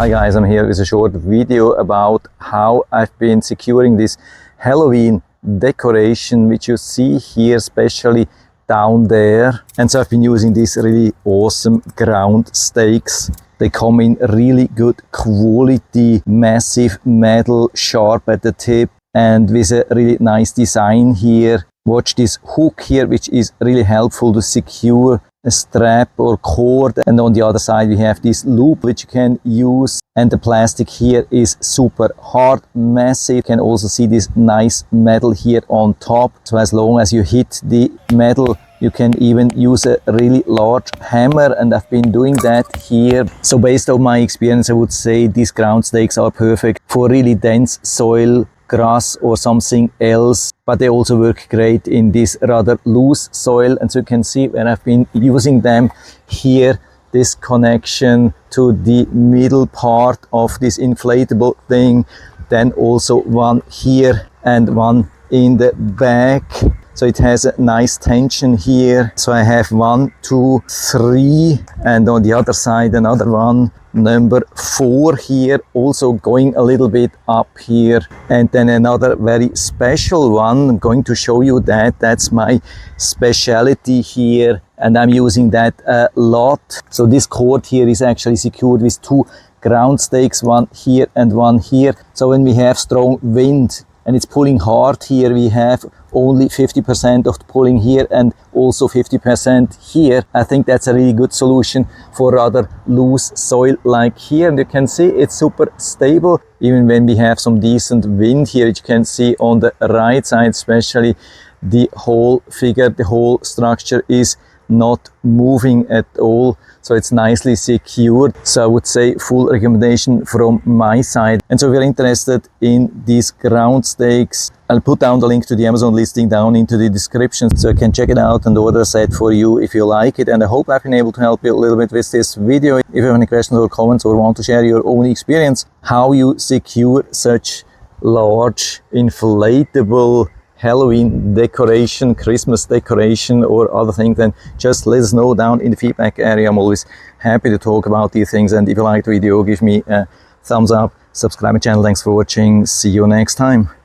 Hi guys, I'm here with a short video about how I've been securing this Halloween decoration, which you see here, especially down there. And so I've been using these really awesome ground stakes. They come in really good quality, massive metal, sharp at the tip, and with a really nice design here. Watch this hook here, which is really helpful to secure a strap or cord, and on the other side we have this loop which you can use, and the plastic here is super hard, massive. You can also see this nice metal here on top, so as long as you hit the metal you can even use a really large hammer, and I've been doing that here. So based on my experience, I would say these ground stakes are perfect for really dense soil, grass or something else, but they also work great in this rather loose soil. And so you can see when I've been using them here, this connection to the middle part of this inflatable thing, then also one here and one in the back, so it has a nice tension here. So I have 1, 2, 3, and on the other side another one, number 4 here, also going a little bit up here, and then another very special one. I'm going to show you that. That's my specialty here, and I'm using that a lot. So this cord here is actually secured with 2 ground stakes, one here and one here. So when we have strong wind and it's pulling hard here, we have only 50% of the pulling here and also 50% here. I think that's a really good solution for rather loose soil like here. And you can see it's super stable even when we have some decent wind here. You can see on the right side especially, the whole figure, the whole structure is not moving at all, so it's nicely secured. So I would say full recommendation from my side. And so if you're interested in these ground stakes, I'll put down the link to the Amazon listing down into the description, so you can check it out and order a set for you if you like it. And I hope I've been able to help you a little bit with this video. If you have any questions or comments or want to share your own experience how you secure such large inflatable Halloween decoration, Christmas decoration or other things, then just let us know down in the feedback area. I'm always happy to talk about these things. And if you like the video, give me a thumbs up, subscribe my channel. Thanks for watching. See you next time.